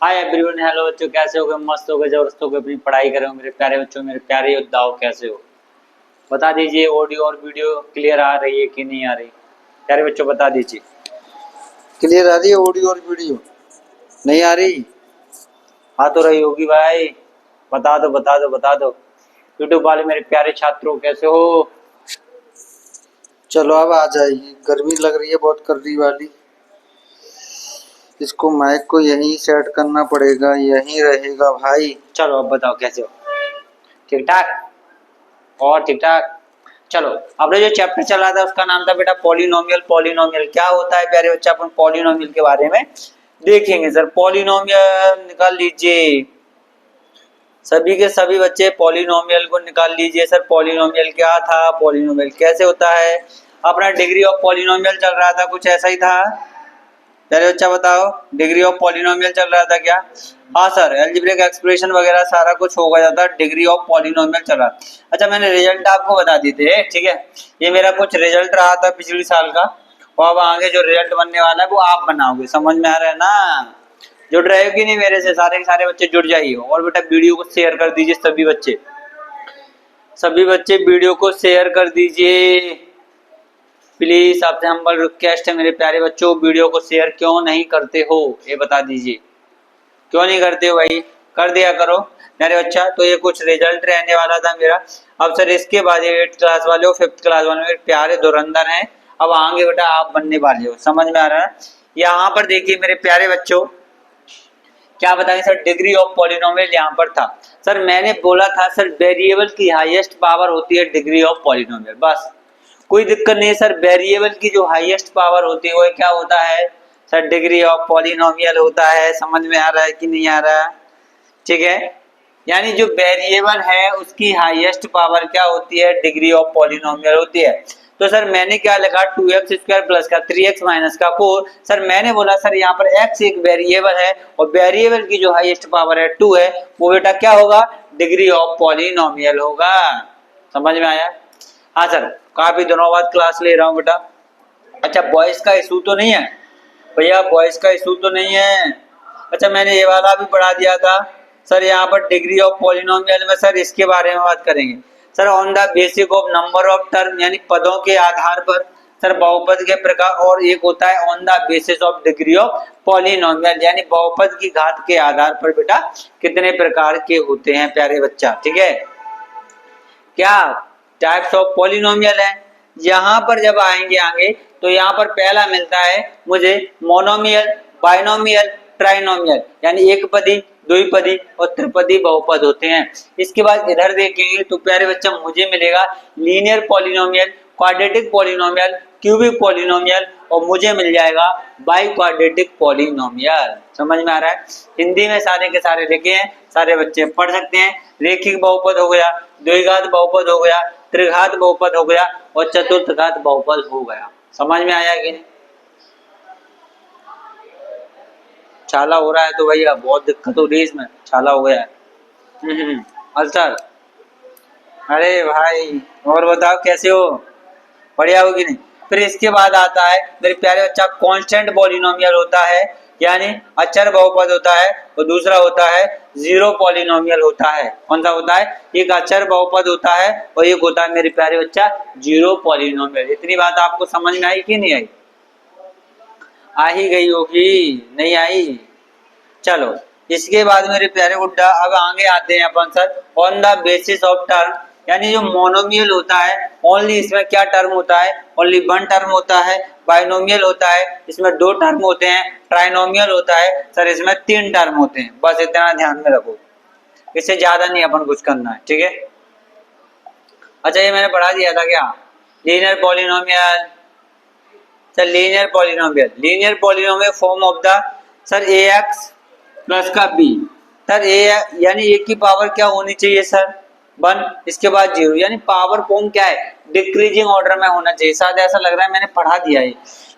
Hi everyone, hello बच्चों, कैसे हो गए? मस्त हो गए, जबरदस्त हो गए, अपनी पढ़ाई कर रहे हो मेरे प्यारे बच्चों, मेरे प्यारे योद्धाओं, कैसे हो? बता दीजिए, ऑडियो और वीडियो क्लियर आ रही है कि नहीं आ रही? प्यारे बच्चों बता दीजिए। क्लियर आ रही है ऑडियो और वीडियो? नहीं आ रही? आ तो रही होगी भाई। बता दो बता दो बता दो। यूट्यूब वाले मेरे प्यारे छात्रों, कैसे हो? चलो अब आ जाएगी। गर्मी लग रही है बहुत कर्री वाली। इसको माइक को यहीं सेट करना पड़ेगा, यहीं रहेगा भाई। चलो अब बताओ कैसे हो? ठीक ठाक? और ठीक ठाक। चलो, अपने जो चैप्टर चल रहा था उसका नाम था बेटा पॉलिनोमियल। पॉलिनोमियल क्या होता है प्यारे बच्चे? अपन पॉलिनोमियल के बारे में देखेंगे। सर पॉलिनोमियल निकाल लीजिए, सभी के सभी बच्चे पॉलिनोमियल को निकाल लीजिए। सर पॉलिनोमियल क्या था, पॉलिनोमियल कैसे होता है? अपना डिग्री ऑफ पॉलिनोमियल चल रहा था, कुछ ऐसा ही था। पहले बच्चा बताओ, डिग्री ऑफ पॉलिनोमियल चल रहा था क्या? हाँ सर, अलजेब्रिक एक्सप्रेशन वगैरह सारा कुछ हो गया था, डिग्री ऑफ पॉलिनोमियल चल रहा। अच्छा, मैंने रिजल्ट आपको बता दी थे, ठीक है? ये मेरा कुछ रिजल्ट रहा था पिछले साल का, और अब आगे जो रिजल्ट बनने वाला है वो आप बनाओगे। समझ में आ रहा है ना? जुड़ रहे हो कि नहीं मेरे से? सारे के सारे बच्चे जुड़ जाइए। और बेटा वीडियो को शेयर कर दीजिए, सभी बच्चे वीडियो को शेयर कर दीजिए प्लीज। आपसे हम्बल रिक्वेस्ट है मेरे प्यारे बच्चों, वीडियो को शेयर क्यों नहीं करते हो ये बता दीजिए। क्यों नहीं करते हो भाई? कर दिया करो मेरे बच्चा। तो ये कुछ रिजल्ट रहने वाला था मेरा। अब सर इसके बाद ये 8th क्लास वाले हो, 5th क्लास वाले मेरे प्यारे धुरंधर हैं। अब आगे बेटा आप बनने वाले हो, समझ में आ रहा है? यहाँ पर देखिए मेरे प्यारे बच्चों, क्या बताएं सर, डिग्री ऑफ पॉलिनोमियल यहाँ पर था। सर मैंने बोला था सर, वेरिएबल की हाईएस्ट पावर होती है डिग्री ऑफ पॉलिनोमियल, बस। कोई दिक्कत नहीं है सर। वेरिएबल की जो हाईएस्ट पावर होती है वो क्या होता है सर? डिग्री ऑफ पॉलिनोमियल होता है। समझ में आ रहा है कि नहीं आ रहा है? ठीक है, यानी जो वेरिएबल है उसकी हाईएस्ट पावर क्या होती है? डिग्री ऑफ पॉलिनोमियल होती है। तो सर मैंने क्या लिखा? 2x² प्लस का 3x माइनस का 4। सर मैंने बोला सर यहाँ पर x एक वेरिएबल है और वेरिएबल की जो हाईएस्ट पावर है 2 है, वो बेटा क्या होगा? डिग्री ऑफ पॉलिनोमियल होगा। समझ में आया? हाँ सर, काफी दिनों बाद क्लास ले रहा हूँ बेटा। अच्छा, बॉयज का इशू तो नहीं है भैया? बॉयज का इशू तो नहीं है? अच्छा, मैंने ये वाला भी पढ़ा दिया था सर। यहाँ पर डिग्री ऑफ पॉलिनोमियल में सर इसके बारे में बात करेंगे sir. On the basic of number of term, यानी पदों के आधार पर सर बहुपद के प्रकार। और एक होता है on the basis of degree of polynomial, यानी बहुपद की घात के आधार पर बेटा कितने प्रकार के होते हैं प्यारे बच्चा, ठीक है? क्या टाइप्स ऑफ पॉलिनोमियल है। यहाँ पर जब आएंगे आगे तो यहाँ पर पहला मिलता है मुझे मोनोमियल, बाइनोमियल, ट्राइनोमियल, यानी एक पदी, द्विपदी और त्रिपदी बहुपद होते हैं। इसके बाद इधर देखेंगे तो प्यारे बच्चा मुझे मिलेगा linear polynomial, quadratic polynomial, cubic polynomial, और मुझे मिल जाएगा बाई क्वाड्रेटिक पॉलिनोमियल। समझ में आ रहा है? हिंदी में सारे के सारे लिखे हैं, सारे बच्चे पढ़ सकते हैं। रेखिक बहुपद हो गया, द्विघात बहुपद हो गया, त्रिघात बहुपद हो गया और चतुर्थ घात बहुपद हो गया। समझ में आया कि नहीं? छाला हो रहा है तो भैया बहुत दिक्कत हो रही है, इसमें छाला हो गया है। अल्सर। अरे भाई, और बताओ कैसे हो? बढ़िया होगी नहीं? फिर इसके बाद आता है मेरे प्यारे बच्चा कांस्टेंट पॉलिनोमियल होता है, यानी अचर बहुपद होता है। और दूसरा होता है जीरो पॉलिनोमियल होता है। कौन सा होता है? एक अचर बहुपद होता है और एक होता है मेरे प्यारे बच्चा जीरो पॉलिनोमियल। इतनी बात आपको समझ में आई कि नहीं आई? आ ही गई होगी, नहीं आई? चलो, इसके बाद मेरे प्यारे गुड्डा अब आगे आते हैं अपन sir on the basis of term, यानी जो मोनोमियल होता है ओनली इसमें क्या टर्म होता है? ओनली वन टर्म होता है। बाइनोमियल होता है, इसमें दो टर्म होते हैं। ट्राइनोमियल होता है सर, इसमें तीन टर्म होते हैं। बस इतना ध्यान में रखो, इससे ज्यादा नहीं अपन कुछ करना है, ठीक है? अच्छा, ये मैंने पढ़ा दिया था क्या? Linear polynomial. Sir linear polynomial form of the sir A x plus का बी। सर ए यानी ए की पावर क्या होनी चाहिए सर? 1। इसके बाद 0, यानी पावर फॉर्म क्या है? डिक्रीजिंग ऑर्डर में होना चाहिए। शायद ऐसा लग रहा है मैंने पढ़ा दिया है।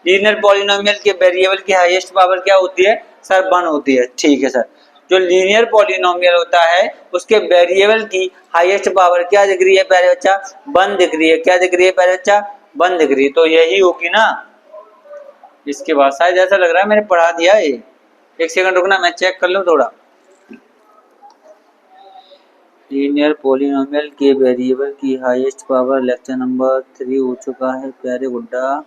लीनियर पॉलिनोमियल के वेरिएबल की हाईएस्ट पावर क्या होती है सर? 1 होती है, ठीक है सर। जो लीनियर पॉलिनोमियल होता है उसके वेरिएबल की हाईएस्ट पावर क्या दिख रही है प्यारे बच्चा? 1 दिख रही है। क्या दिख रही है प्यारे बच्चा? 1 दिख रही है। तो यही होगी ना। इसके बाद शायद ऐसा लग रहा है मैंने पढ़ा दिया है। एक सेकंड रुकना, मैं चेक कर लूँ थोड़ा। लीनियर पॉलिनोमियल के वेरिएबल की हाईएस्ट पावर लेक्चर नंबर 3 हो चुका है प्यारे गुड्डा।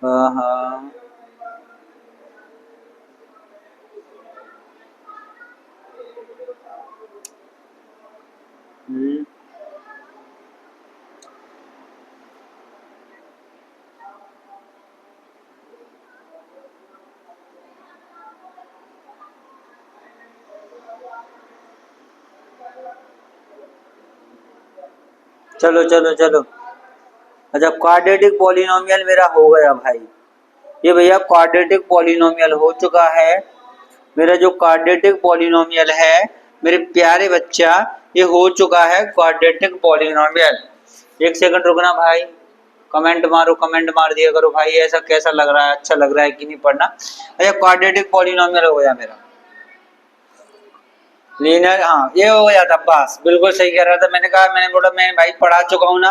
हाँ चलो चलो चलो। अच्छा, क्वाड्रेटिक पॉलिनोमियल मेरा हो गया भाई। ये भैया क्वाड्रेटिक पॉलिनोमियल हो चुका है मेरा। जो क्वाड्रेटिक पॉलिनोमियल है मेरे प्यारे बच्चा, ये हो चुका है क्वाड्रेटिक पॉलिनोमियल। एक सेकंड रुकना भाई, कमेंट मारो, कमेंट मार दिया करो भाई, ऐसा कैसा लग रहा है, अच्छा लग रहा है कि नहीं पढ़ना। अच्छा, क्वाड्रेटिक पॉलिनोमियल हो गया मेरा। लीनियर, हाँ ये हो गया था, बस बिल्कुल सही कह रहा था। मैंने कहा, मैंने बोला मैं भाई पढ़ा चुका हूँ ना।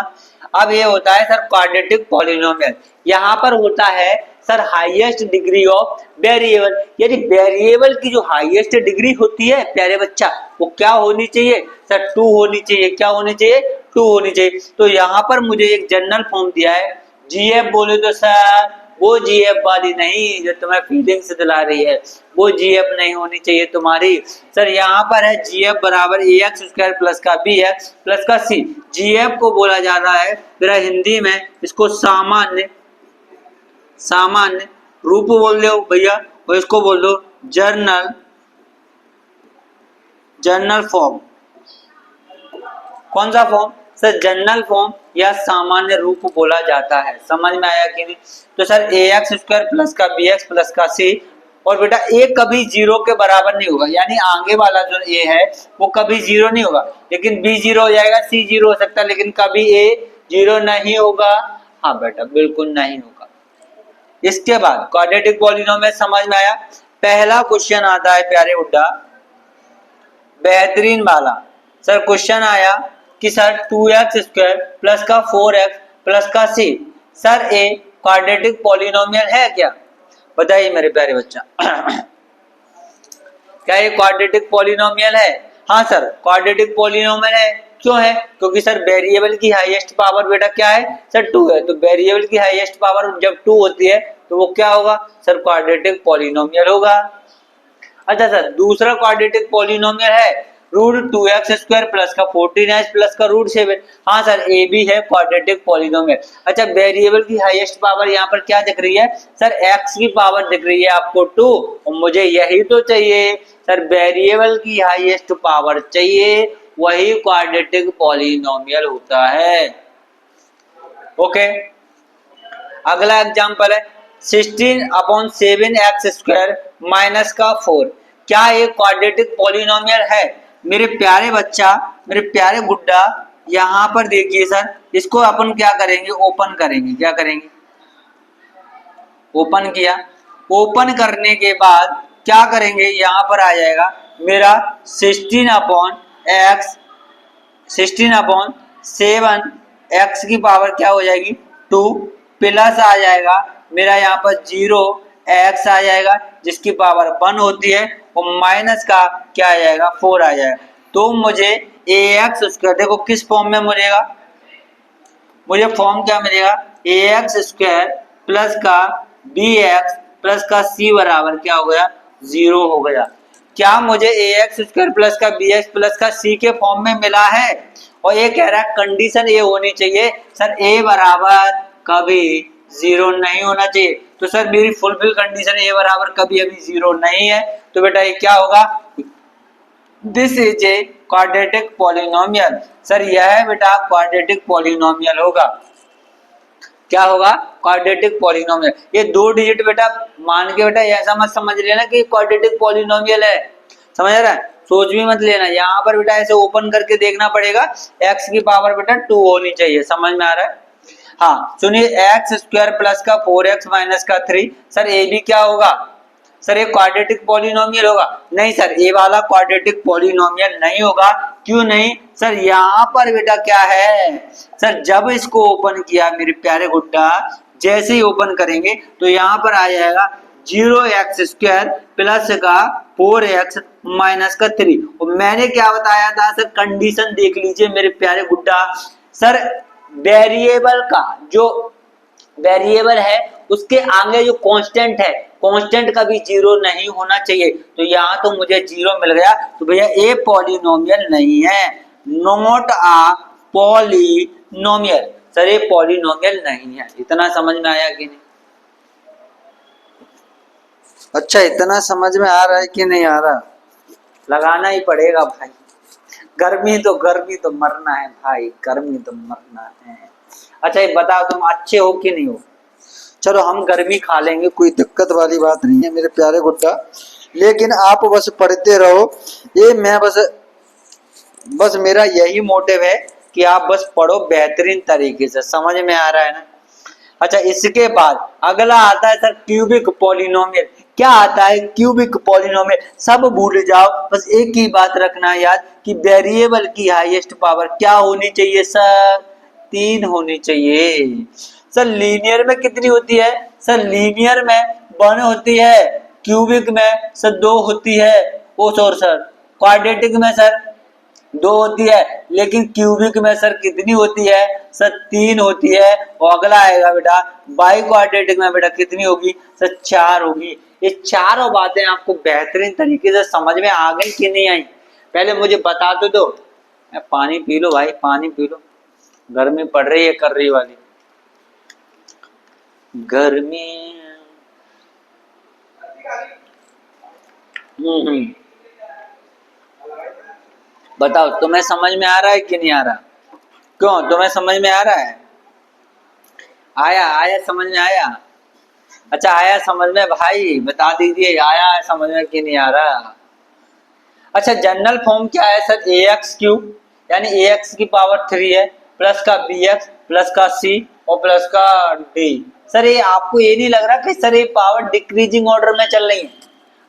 अब ये होता है सर क्वाड्रेटिक पॉलिनोमियल। यहाँ पर होता है sir highest degree of variable, यानी वेरिएबल की जो हाईएस्ट डिग्री होती है प्यारे बच्चा, वो क्या होनी चाहिए सर? 2 होनी चाहिए। क्या होनी चाहिए? 2 होनी चाहिए। तो यहाँ पर मुझे एक जनरल फॉर्म दिया है, जीएफ बोले तो सर वो जीएफ वाली नहीं जो तुम्हें फीलिंग से दिला रही है, वो जीएफ नहीं होनी चाहिए तुम्हारी। सर यहाँ पर है जीएफ बराबर ए एक्स स्क्वायर प्लस का बी एक्स प्लस का सी। जीएफ को बोला जा रहा है मेरा हिंदी में, इसको सामान्य सामान्य रूप बोल दो भैया, और इसको बोल दो जर्नल जर्नल फॉर्म। कौन सा फॉर्म सर? जनरल फॉर्म या सामान्य रूप बोला जाता है। समझ में आया कि नहीं? तो सर ए एक्स स्क्वायर प्लस का बी एक्स प्लस का सी, और बेटा ए कभी 0 के बराबर नहीं होगा, यानी आगे वाला जो ए है वो कभी 0 नहीं होगा, लेकिन बी 0 हो जाएगा, सी 0 हो सकता है, लेकिन कभी ए 0 नहीं होगा। हाँ बेटा बिल्कुल नहीं होगा। इसके बाद क्वाड्रेटिक पॉलिनोमियल समझ में आया। पहला क्वेश्चन आता है प्यारे गुड्डा, बेहतरीन वाला। सर क्वेश्चन आया कि सर 2x स्क्वायर प्लस का 4x प्लस का c, sir a quadratic polynomial है क्या? बताइए मेरे प्यारे बच्चा। क्या ये क्वाड्रेटिक पॉलिनोमियल है? हाँ सर क्वाड्रेटिक पॉलिनोमियल है। क्यों है? क्योंकि सर वेरिएबल की हाईएस्ट पावर बेटा क्या है सर? 2 है। तो वेरिएबल की हाईएस्ट पावर जब 2 होती है तो वो क्या होगा सर? क्वाड्रेटिक पॉलिनोमियल होगा। अच्छा सर दूसरा क्वाड्रेटिक पॉलिनोमियल है रूट 2x स्क्वायर प्लस का 14x प्लस का रूट 7। हाँ सर ए भी है क्वाड्रेटिक पॉलिनोमियल। अच्छा वेरिएबल की हाईएस्ट पावर यहाँ पर क्या दिख रही है सर? x की पावर दिख रही है आपको 2, और मुझे यही तो चाहिए सर, वेरिएबल की हाईएस्ट पावर चाहिए, वही क्वाड्रेटिक पॉलिनोमियल होता है। ओके, अगला एग्जांपल है 16/7x स्क्वायर माइनस का 4। क्या ये क्वाड्रेटिक पॉलिनोमियल है? मेरे प्यारे बच्चा, मेरे प्यारे गुड्डा, यहाँ पर देखिए सर, इसको अपन क्या करेंगे? ओपन करेंगे। क्या करेंगे? ओपन किया। ओपन करने के बाद क्या करेंगे? यहाँ पर आ जाएगा मेरा 16/7 x की पावर क्या हो जाएगी 2, प्लस आ जाएगा मेरा यहाँ पर 0x आ जाएगा जिसकी पावर 1 होती है, और माइनस का क्या आ जाएगा 4 आ जाएगा। तो मुझे ax स्क्वायर, देखो किस फॉर्म में मिलेगा, मुझे फॉर्म क्या मिलेगा? ax स्क्वायर प्लस का bx प्लस का c बराबर क्या हो गया? 0 हो गया। क्या मुझे ax स्क्वायर प्लस का bx प्लस का c के फॉर्म में मिला है? और ये कह रहा है कंडीशन ये होनी चाहिए सर a बराबर कभी 0 नहीं होना चाहिए। तो सर मेरी फुलफिल कंडीशन a बराबर कभी अभी 0 नहीं है, तो बेटा ये क्या होगा? This is a quadratic polynomial. Sir यह है बेटा क्वाड्रेटिक पॉलिनोमियल होगा। क्या होगा? Quadratic polynomial. ये 2 डिजिट बेटा मान के बेटा ऐसा मत समझ लेना कि क्वाड्रेटिक पॉलिनोमियल है, समझ रहा है? सोच भी मत लेना। यहाँ पर बेटा ऐसे ओपन करके देखना पड़ेगा, x की पावर बेटा 2 होनी चाहिए। समझ में आ रहा है? हाँ सुनिए, एक्स स्क्वायर प्लस का 4x माइनस का 3, सर ए भी क्या होगा सर? ये क्वाड्रेटिक पॉलिनोमियल होगा? नहीं सर, ये वाला क्वाड्रेटिक पॉलिनोमियल नहीं होगा। क्यों नहीं सर? यहाँ पर बेटा क्या है सर, जब इसको ओपन किया मेरे प्यारे गुड्डा, जैसे ही ओपन करेंगे तो यहाँ पर आ जाएगा 0x² प्लस का 4x माइनस का 3। और मैंने क्या बताया था सर, कंडीशन देख लीजिए मेरे प्यारे गुड्डा। सर वेरिएबल का जो वेरिएबल है उसके आगे जो कांस्टेंट है, कांस्टेंट का भी 0 नहीं होना चाहिए। तो यहाँ तो मुझे 0 मिल गया, तो भैया ये पॉलिनोमियल नहीं है, नॉट अ पॉलिनोमियल। सर ये पॉलिनोमियल नहीं है। इतना समझ में आया कि नहीं? अच्छा, इतना समझ में आ रहा है कि नहीं आ रहा? लगाना ही पड़ेगा भाई, गर्मी तो मरना है भाई, गर्मी तो मरना है। अच्छा ये बताओ तुम अच्छे हो कि नहीं हो? चलो हम गर्मी खा लेंगे, कोई दिक्कत वाली बात नहीं है मेरे प्यारे गुड्डा, लेकिन आप बस पढ़ते रहो। ये मैं बस मेरा यही मोटिव है कि आप बस पढ़ो बेहतरीन तरीके से। समझ में आ रहा है ना? अच्छा इसके बाद अगला आता है सर क्यूबिक पॉलिनोमियल। क्या आता है क्यूबिक पॉलिनोमियल? सब भूल जाओ, बस एक ही बात रखना याद कि वेरिएबल की हाईएस्ट पावर क्या होनी चाहिए सर? 3 होनी चाहिए। सर लीनियर में कितनी होती है? सर लीनियर में 1 होती है, क्यूबिक में सर 2 होती है, ओ सर क्वाड्रेटिक में सर 2 होती है, लेकिन क्यूबिक में सर कितनी होती है? सर 3 होती है। और अगला आएगा बेटा बाई क्वाड्रेटिक में बेटा कितनी होगी? सर 4 होगी। ये चारों बातें आपको बेहतरीन तरीके से समझ में आ गई कि नहीं आई? पहले मुझे बता तो दो। पानी पी लो भाई, पानी पी लो, गर्मी पड़ रही है कर रही वाली गर्मी। बताओ तुम्हें समझ में आ रहा है कि नहीं आ रहा? क्यों तुम्हें समझ में आ रहा है? आया समझ में आया? अच्छा आया समझ में भाई, बता दीजिए आया है समझ में कि नहीं आ रहा? अच्छा जनरल फॉर्म क्या है सर? ax³ यानी ax की पावर 3 है, प्लस का bx प्लस का c और प्लस का d। सर ये आपको ये नहीं लग रहा कि सर ये पावर डिक्रीजिंग ऑर्डर में चल रही है?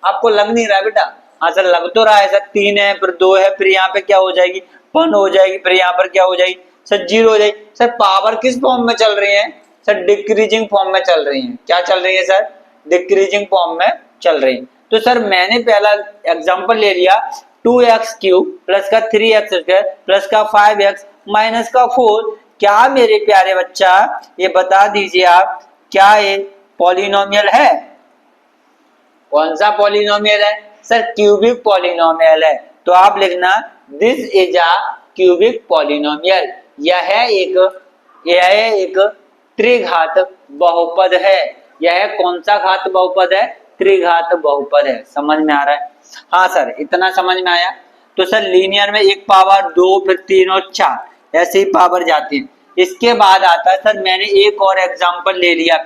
आपको लग नहीं रहा बेटा? हाँ सर लग तो रहा है सर, 3 है फिर 2 है, फिर यहाँ पे क्या हो जाएगी? 1 हो जाएगी, फिर यहाँ पर क्या हो जाएगी? सर 0 हो जाएगी। सर पावर किस फॉर्म में चल रही है? सर डिक्रीजिंग फॉर्म में चल रही है। क्या चल रही है सर? डिक्रीजिंग फॉर्म में चल रही है। तो सर मैंने पहला एग्जांपल ले लिया 2x³ प्लस का 3x² प्लस का 5x माइनस का 4। क्या मेरे प्यारे बच्चा ये बता दीजिए आप, क्या ये पॉलिनोमियल है? कौन सा पॉलिनोमियल है? सर क्यूबिक पॉलिनोमियल है। तो आप लिखना this is a cubic polynomial. यह एक त्रिघात बहुपद है। यह कौन सा घात बहुपद है? त्रिघात बहुपद है। समझ में आ रहा है? हाँ सर इतना समझ में आया। तो सर लीनियर में 1 पावर 2 फिर 3 और 4 ऐसे ही पावर जाती है। इसके बाद आता है सर मैंने एक और एग्जांपल ले लिया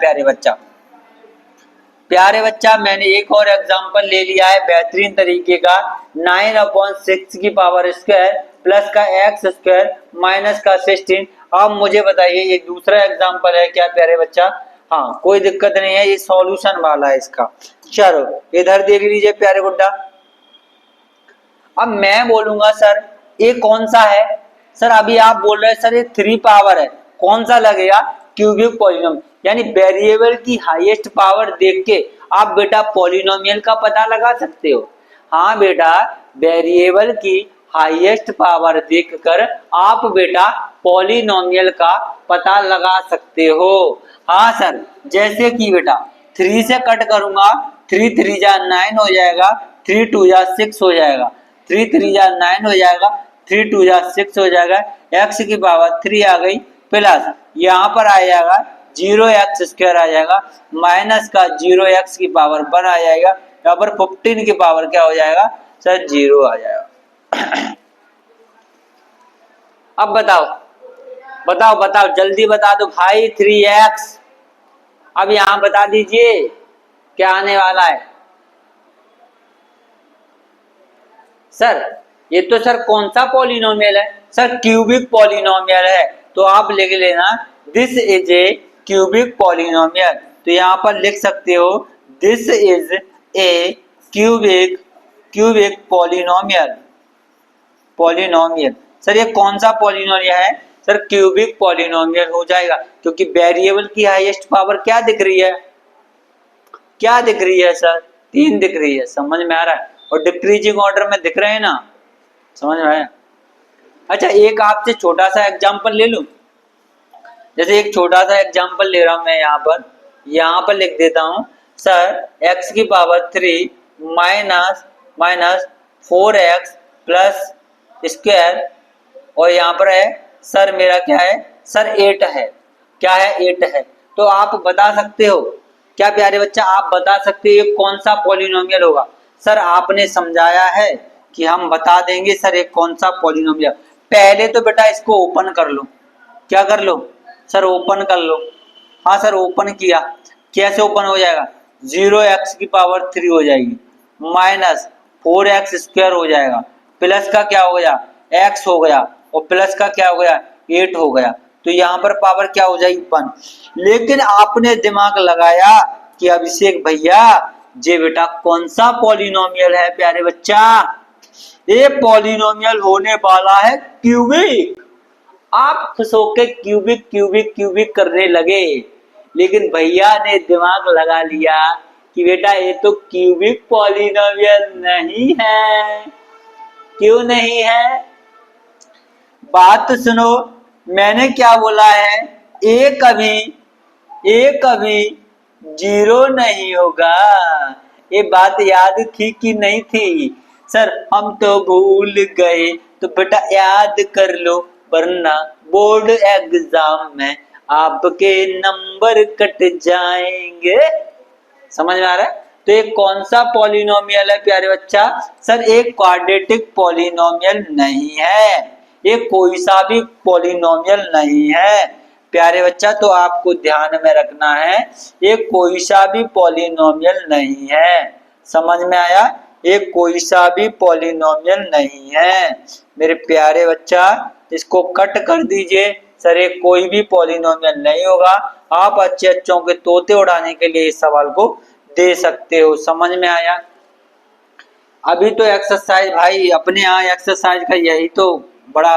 प्यारे बच्चा मैंने एक और एग्जांपल ले लिया है बेहतरीन तरीके का, 9/6 की पावर स्क्वायर प्लस का x² माइनस का 16। अब मुझे बताइए ये दूसरा एग्जांपल है क्या प्यारे बच्चा? हाँ कोई दिक्कत नहीं है, ये सॉल्यूशन वाला है इसका। चलो इधर देख लीजिए प्यारे गुड्डा। अब मैं बोलूंगा सर ये कौन सा है? सर अभी आप बोल रहे हैं सर ये 3 पावर है, कौन सा लगेगा? Cubic polynomial. यानी वेरिएबल की हाईएस्ट पावर देख के आप बेटा पॉलिनोमियल का पता लगा सकते हो। हाँ बेटा वेरिएबल की हाईएस्ट पावर देखकर आप बेटा पॉलिनोमियल का पता लगा सकते हो। हाँ सर जैसे कि बेटा 3 से कट करूंगा, 3 3 जा 9 हो जाएगा, 3 2 जा 6 हो जाएगा, 3 3 जा 9 हो जाएगा, 3 2 जा 6 हो जाएगा, x की पावर 3 आ गई, प्लस यहाँ पर आ जाएगा 0x² आ जाएगा, माइनस का 0x की पावर 1 आ जाएगा, यहाँ पर 15 की पावर क्या हो जाएगा? सर 0 आ जाएगा। अब बताओ जल्दी बता दो भाई 3x। अब यहाँ बता दीजिए क्या आने वाला है? सर ये तो सर कौन सा पॉलिनोमियल है? सर क्यूबिक पॉलिनोमियल है। तो आप लिख लेना this is a cubic polynomial. तो यहाँ पर लिख सकते हो this is a cubic polynomial. Sir ये कौन सा पॉलिनोमियल है? सर क्यूबिक पॉलिनोमियल हो जाएगा, क्योंकि वेरिएबल की हाईएस्ट पावर क्या दिख रही है? क्या दिख रही है सर? 3 दिख रही है, समझ में आ रहा है? और डिक्रीजिंग ऑर्डर में दिख रहे हैं ना, समझ में आया? अच्छा एक आपसे छोटा सा एग्जांपल ले लूं, जैसे एक छोटा सा एग्जांपल ले रहा हूं मैं यहाँ पर लिख देता हूं सर x की power 3 minus 4x plus square, और यहाँ पर है सर मेरा क्या है सर 8 है, क्या है 8 है। तो आप बता सकते हो क्या प्यारे बच्चा, आप बता सकते हो ये कौन सा पॉलिनोमियल होगा? सर आपने समझाया है कि हम बता देंगे सर एक कौन सा पॉलिनोमियल। पहले तो बेटा इसको ओपन कर लो, क्या कर लो सर? ओपन कर लो। हाँ सर ओपन किया, कैसे ओपन हो जाएगा? 0x की पावर 3 हो जाएगी माइनस 4x स्क्वायर हो जाएगा, प्लस का क्या हो गया x हो गया, और प्लस का क्या हो गया 8 हो गया। तो यहाँ पर पावर क्या हो जाएगी 1। लेकिन आपने दिमाग लगाया कि अभिषेक भैया ये बेटा कौन सा पॉलिनोमियल है प्यारे बच्चा? ये पॉलिनोमियल होने वाला है क्यूबिक। आप खुश होकर क्यूबिक क्यूबिक क्यूबिक करने लगे, लेकिन भैया ने दिमाग लगा लिया कि बेटा ये तो क्यूबिक पॉलिनोमियल नहीं है। क्यों नहीं है? बात तो सुनो, मैंने क्या बोला है, एक कभी 0 नहीं होगा। ये बात याद थी कि नहीं थी? सर हम तो भूल गए, तो बेटा याद कर लो, वरना बोर्ड एग्जाम में आपके नंबर कट जाएंगे। समझ में आ रहा है? तो ये कौन सा पॉलिनोमियल है प्यारे बच्चा? सर एक क्वाड्रेटिक पॉलिनोमियल नहीं है, ये कोई सा भी पॉलिनोमियल नहीं है प्यारे बच्चा। तो आपको ध्यान में रखना है ये कोई सा भी पॉलिनोमियल नहीं है। समझ में आया? ये कोई सा भी पॉलिनोमियल नहीं है मेरे प्यारे बच्चा। इसको कट कर दीजिए, सर ये कोई भी पॉलिनोमियल नहीं होगा। आप अच्छे अच्छों के तोते उड़ाने के लिए इस सवाल को दे सकते हो। समझ में आया? अभी तो एक्सरसाइज भाई अपने यहाँ एक्सरसाइज का यही तो बड़ा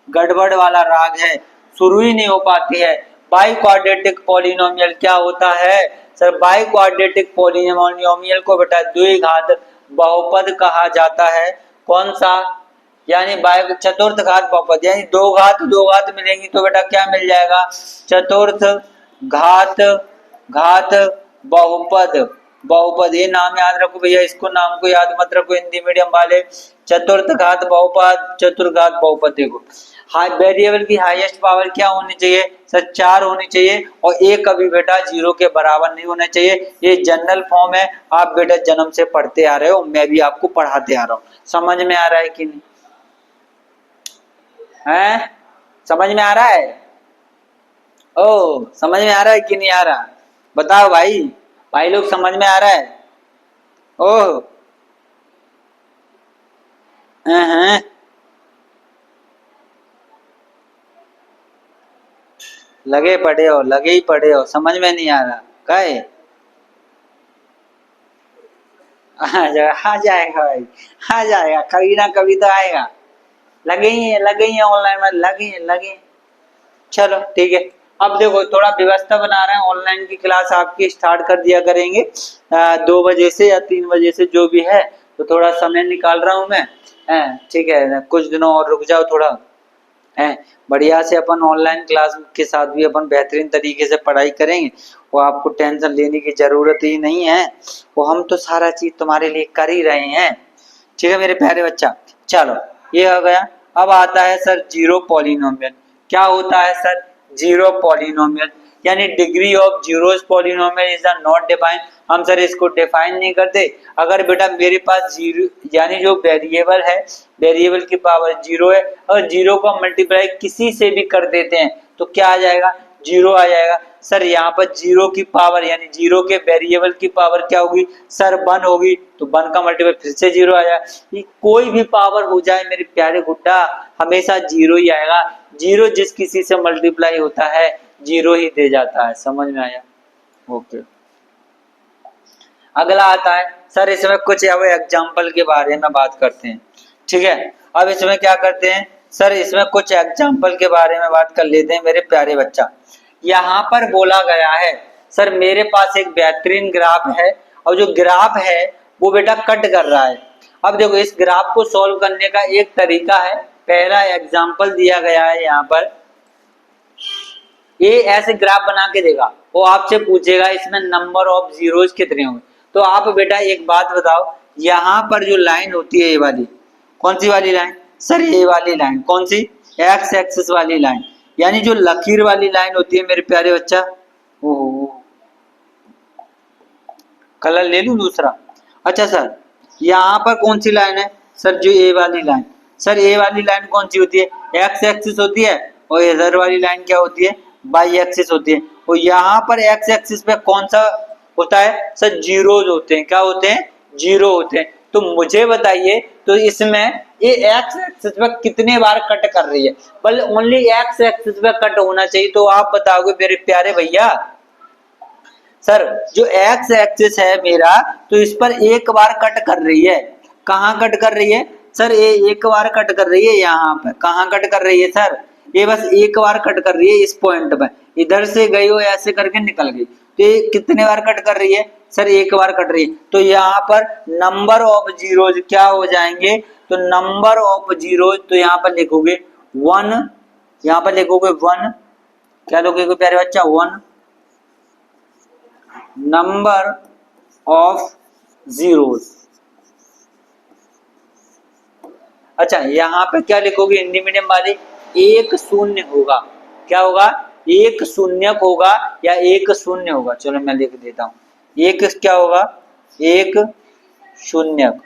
गड़बड़ वाला राग है, शुरू ही नहीं हो पाती है। बाई क्वाड्रेटिक पॉलिनोमियल क्या होता है? सर बाई क्वाड्रेटिक पॉलिनोमियल को बेटा द्विघात बहुपद कहा जाता है। कौन सा? यानी बाई चतुर्थ घात बहुपद, यानी दो घात मिलेंगी तो बेटा क्या मिल जाएगा? चतुर्थ घात बहुपद। ये नाम याद रखो भैया, इसको नाम को याद मत रखो हिंदी मीडियम वाले। चतुर्थ घात बहुपद, चतुर्घात बहुपद। देखो वेरिएबल की हाईएस्ट पावर क्या होनी चाहिए? सर 4 होनी चाहिए, और एक कभी बेटा 0 के बराबर नहीं होना चाहिए। ये जनरल फॉर्म है, आप बेटा जन्म से पढ़ते आ रहे हो, मैं भी आपको पढ़ाते आ रहा हूँ। समझ में आ रहा है कि नहीं है? समझ में आ रहा है? ओ समझ में आ रहा है कि नहीं आ रहा? बताओ भाई लोग समझ में आ रहा है? ओह हाँ, लगे ही पड़े हो, समझ में नहीं आ रहा काहे? आ जाएगा भाई, आ जाएगा, कभी ना कभी तो आएगा। लगे ही है ऑनलाइन में, लगे। चलो ठीक है। अब देखो थोड़ा व्यवस्था बना रहे हैं, ऑनलाइन की क्लास आपकी स्टार्ट कर दिया करेंगे 2 बजे से या 3 बजे से, जो भी है। तो थोड़ा समय निकाल रहा हूँ मैं, ठीक है? कुछ दिनों और रुक जाओ थोड़ा, है बढ़िया से अपन ऑनलाइन क्लास के साथ भी अपन बेहतरीन तरीके से पढ़ाई करेंगे। वो आपको टेंशन लेने की जरूरत ही नहीं है, वो हम तो सारा चीज तुम्हारे लिए कर ही रहे हैं। ठीक है मेरे प्यारे बच्चा? चलो ये हो गया। अब आता है सर जीरो पॉलिनोमियल। क्या होता है सर जीरो पॉलिनोमियल? यानी degree of zeros polynomial is not defined. हम सर इसको डिफाइन नहीं करते। अगर बेटा मेरे पास जीरो यानी जो वेरिएबल है, वेरिएबल की पावर 0 है, और 0 को मल्टीप्लाई किसी से भी कर देते हैं तो क्या आ जाएगा? 0 आ जाएगा। सर यहाँ पर 0 की पावर यानी 0 के वेरिएबल की पावर क्या होगी? सर 1 होगी, तो 1 का मल्टीप्लाई फिर से 0 आ जाएगा। कोई भी पावर हो जाए मेरे प्यारे गुड्डा, हमेशा 0 ही आएगा। 0 जिस किसी से मल्टीप्लाई होता है 0 ही दे जाता है। समझ में आया? ओके। अगला आता है सर इसमें कुछ अब एग्जाम्पल के बारे में बात करते हैं। ठीक है, अब इसमें क्या करते हैं सर, इसमें कुछ एग्जाम्पल के बारे में बात कर लेते हैं मेरे प्यारे बच्चा। यहाँ पर बोला गया है सर मेरे पास एक बेहतरीन ग्राफ है और जो ग्राफ है वो बेटा कट कर रहा है। अब देखो इस ग्राफ को सॉल्व करने का एक तरीका है, पहला एग्जांपल दिया गया है यहाँ पर, ये ऐसे ग्राफ बना के देगा, वो आपसे पूछेगा इसमें नंबर ऑफ जीरोज कितने होंगे। तो आप बेटा एक बात बताओ, यहाँ पर जो लाइन होती है ये वाली, कौन सी वाली लाइन सर, ये वाली लाइन, कौन सी, एक्स एक्सिस वाली लाइन, यानी जो लकीर वाली लाइन होती है मेरे प्यारे बच्चा, ओहो कलर ले लूं दूसरा। अच्छा सर यहाँ पर कौन सी लाइन है सर, जो ए वाली लाइन, सर ए वाली लाइन कौन सी होती है, एक्स एक्सिस होती है, और इधर वाली लाइन क्या होती है, वाई एक्सिस होती है। और यहाँ पर एक्स एक्सिस पे कौन सा होता है सर, जीरोज होते हैं, क्या होते हैं, जीरो होते हैं। तो मुझे बताइए तो इसमें ये एक्स एक्सिस पे कितने बार कट कर रही है, बल ओनली एक्स एक्सिस पे कट होना चाहिए। तो आप बताओगे मेरे प्यारे भैया, सर जो एक्स एक्सिस है मेरा, तो इस पर एक बार कट कर रही है, कहाँ कट कर रही है सर, ये एक बार कट कर रही है, यहाँ पर कहाँ कट कर रही है सर, ये बस एक बार कट कर रही है इस पॉइंट पर, इधर से गई हो ऐसे करके निकल गई, तो ये कितने बार कट कर रही है सर, एक बार कट रही है। तो यहाँ पर नंबर ऑफ जीरोज क्या हो जाएंगे, तो नंबर ऑफ जीरोज, तो यहाँ पर लिखोगे 1, यहाँ पर लिखोगे 1, क्या लिखोगे प्यारे बच्चा 1, नंबर ऑफ जीरोज। अच्छा यहाँ पे क्या लिखोगे हिंदी मीडियम वाले, एक शून्य होगा, क्या होगा, एक शून्यक होगा या एक शून्य होगा, चलो मैं लिख देता हूं, एक क्या होगा, एक शून्यक।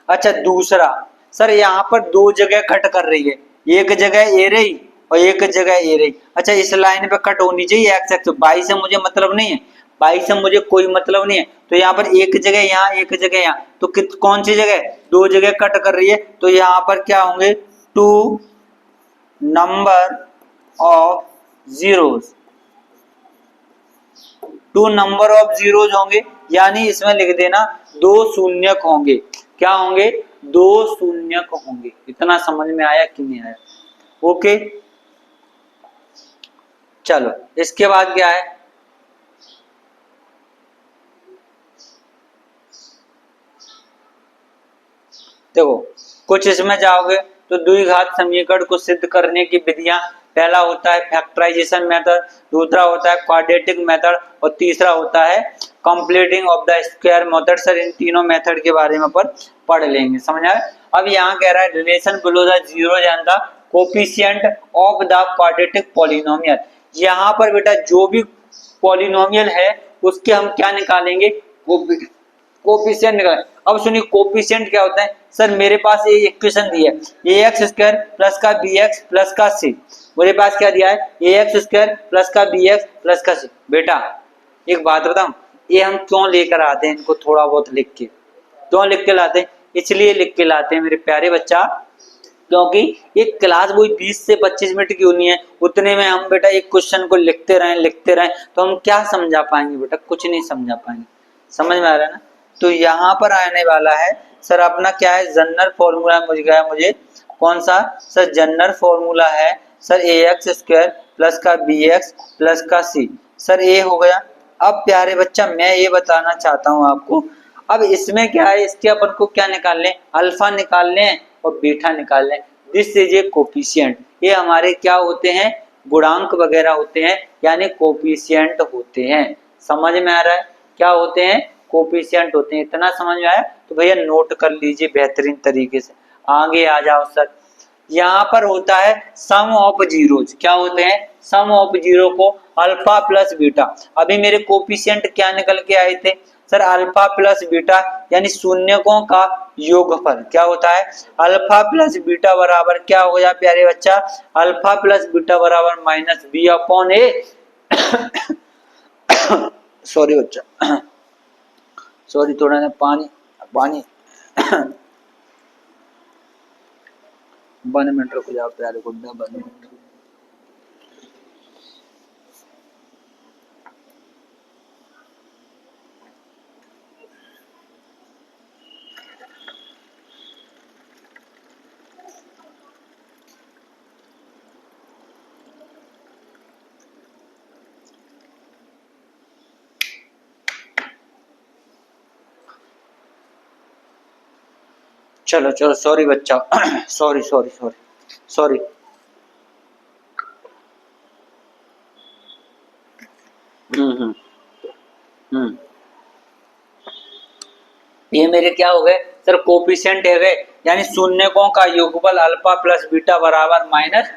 अच्छा दूसरा सर यहाँ पर दो जगह कट कर रही है, एक जगह ए रही और एक जगह ए रही। अच्छा इस लाइन पे कट होनी चाहिए एक्स एक्स, बाई से मुझे मतलब नहीं है, बाई से मुझे कोई मतलब नहीं है। तो यहाँ पर एक जगह यहाँ एक जगह यहाँ, तो कौन सी जगह, दो जगह कट कर रही है, तो यहाँ पर क्या होंगे, two number of zeros, two number of zeros होंगे, यानी इसमें लिख देना दो शून्यक होंगे, क्या होंगे, दो शून्यक होंगे। इतना समझ में आया कि नहीं आया, ओके। चलो इसके बाद क्या है, देखो कुछ इसमें जाओगे तो द्विघात समीकरण को सिद्ध करने की विधियां, पहला होता है फैक्टराइजेशन मेथड, दूसरा होता है क्वाड्रेटिक मेथड, और तीसरा होता है completing of the square method. Sir इन तीनों मेथड के बारे में पर पढ़ लेंगे, समझ आए। अब यहाँ कह रहा है relation below the zero and the coefficient of the quadratic polynomial. यहाँ पर बेटा जो भी पॉलिनोमियल है उसके हम क्या निकालेंगे, कोफिशिएंट निकालें। अब सुनिए कोफिशिएंट क्या होता है सर, मेरे पास ये इक्वेशन दी है, ए एक्स स्क्वायर प्लस का बी एक्स प्लस का सी, मेरे पास क्या दिया है, ए एक्स स्क्वायर प्लस का बी एक्स प्लस का सी। बेटा एक बात बताऊं, ये हम क्यों लेकर आते हैं इनको थोड़ा बहुत लिख के, क्यों लिख के लाते हैं, इसलिए लिख के लाते हैं मेरे प्यारे बच्चा, क्योंकि एक क्लास वही 20 से 25 मिनट की होनी है, उतने में हम बेटा एक क्वेश्चन को लिखते रहें तो हम क्या समझा पाएंगे बेटा, कुछ नहीं समझा पाएंगे, समझ में आ रहा है ना। तो यहाँ पर आने वाला है सर अपना क्या है, जनरल फॉर्मूला मुझे गया, मुझे कौन सा सर, जनरल फॉर्मूला है सर ए एक्स स्क्वायर प्लस का बी एक्स प्लस का सी, सर ये हो गया। अब प्यारे बच्चा मैं ये बताना चाहता हूँ आपको, अब इसमें क्या है, इसके अपन को क्या निकाल लें, अल्फा निकाल लें और बीटा निकाल लें, दिस इज ए कोफिशिएंट। ये हमारे क्या होते हैं, गुणांक वगैरह होते हैं, यानी कोफिशिएंट होते हैं, समझ में आ रहा है, क्या होते हैं, कोफिशिएंट होते हैं। इतना समझ में आया तो भैया नोट कर लीजिए बेहतरीन तरीके से, आगे आ जाओ सर। यहाँ पर होता है सम ऑफ जीरोज, क्या होते हैं, सम ऑफ जीरो को अल्फा प्लस बीटा। अभी मेरे कोफिशिएंट क्या निकल के आए थे सर, अल्फा प्लस बीटा, यानी शून्यकों का योगफल क्या होता है, अल्फा प्लस बीटा बराबर क्या हो गया प्यारे बच्चा, अल्फा प्लस बीटा बराबर माइनस बी अपॉन ए, सॉरी बच्चा, सॉरी थोड़ा ना पानी पानी 1 मिनट रुक जाओ प्यारे गुड्डा, 1 मिनट। चलो चलो, सॉरी बच्चा, सॉरी सॉरी सॉरी सॉरी। हम्म। हम्म। ये मेरे क्या हो गए सर, कोफिशिएंट है गए, यानी शून्यकों का योगफल अल्फा प्लस बीटा बराबर माइनस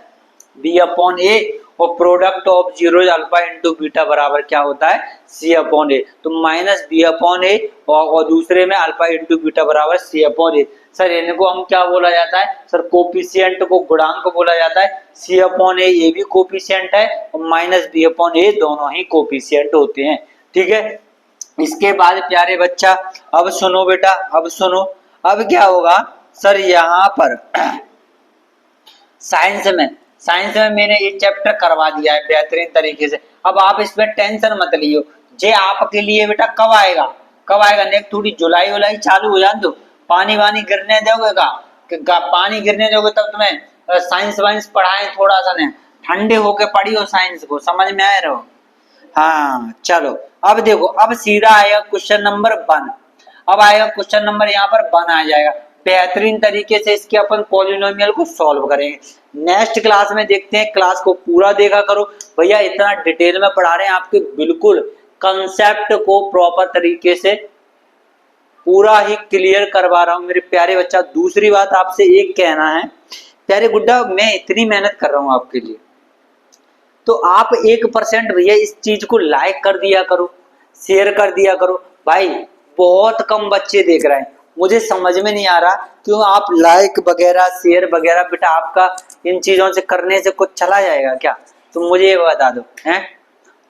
बी अपॉन ए, और product of zero alpha into beta बराबर क्या होता है, सी अपॉन ए। तो माइनस बी अपॉन ए, और दूसरे में अल्फा इंटू बीटा बराबर सी अपॉन ए। सर इनको हम क्या बोला जाता है सर, कोफिशिएंट को गुणांक बोला जाता है। सी अपॉन ए ये भी कोफिशिएंट है, और माइनस बी अपॉन ए दोनों ही कोफिशिएंट होते हैं। ठीक है, इसके बाद प्यारे बच्चा अब सुनो बेटा, अब सुनो, अब क्या होगा सर, यहाँ पर साइंस में मैंने ये चैप्टर करवा दिया है बेहतरीन तरीके से। अब आप इसमें टेंशन मत लियो, जे आपके लिए बेटा कब आएगा, कब आएगा, नेक्स्ट थोड़ी जुलाई उलाई चालू हो जाए तो पानी वानी गिरने दोगे का पानी गिरने दोगे तब तुम्हें साइंस वाइंस पढ़ाएं थोड़ा सा, ने ठंडे होके पढ़ियो साइंस को, समझ में आए रहो। हाँ चलो, अब देखो, अब सीधा आएगा क्वेश्चन नंबर 1। अब आएगा क्वेश्चन नंबर यहाँ पर 1 आ जाएगा। बेहतरीन तरीके से इसके अपन पॉलिनोमियल को सॉल्व करेंगे। नेक्स्ट क्लास में देखते हैं, क्लास को पूरा देखा करो भैया, इतना डिटेल में पढ़ा रहे हैं आपके, बिल्कुल कंसेप्ट को प्रॉपर तरीके से पूरा ही क्लियर करवा रहा हूं मेरे प्यारे बच्चा। दूसरी बात आपसे एक कहना है प्यारे गुड्डा, मैं इतनी मेहनत कर रहा हूं आपके लिए, तो आप 1% भैया इस चीज को लाइक कर दिया करो, शेयर कर दिया करो भाई। बहुत कम बच्चे देख रहे हैं, मुझे समझ में नहीं आ रहा क्यों आप लाइक वगैरह शेयर वगैरह, बेटा आपका इन चीजों से करने से कुछ चला जाएगा क्या, तो मुझे ये बता दो हैं।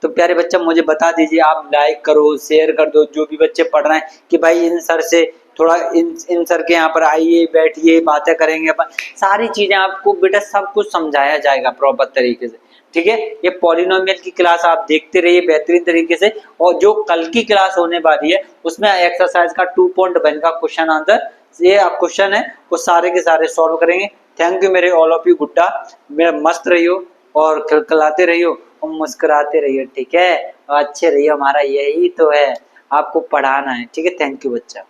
तो प्यारे बच्चा मुझे बता दीजिए, आप लाइक करो शेयर कर दो, जो भी बच्चे पढ़ रहे हैं कि भाई इन सर से थोड़ा इन सर के यहाँ पर आइए, बैठिए, बातें करेंगे अपन, सारी चीजें आपको बेटा सब कुछ समझाया जाएगा प्रॉपर तरीके से। ठीक है, ये पॉलिनोमियल की क्लास आप देखते रहिए बेहतरीन तरीके से, और जो कल की क्लास होने वाली है उसमें एक्सरसाइज का 2.1 का क्वेश्चन आंसर, ये क्वेश्चन है वो सारे के सारे सॉल्व करेंगे। थैंक यू मेरे ऑल ऑफ यू गुड्डा, मेरा मस्त रहियो और खिलखिलाते रहियो और मुस्कुराते रहियो। ठीक है, अच्छे रहियो, हमारा यही तो है, आपको पढ़ाना है। ठीक है, थैंक यू बच्चा।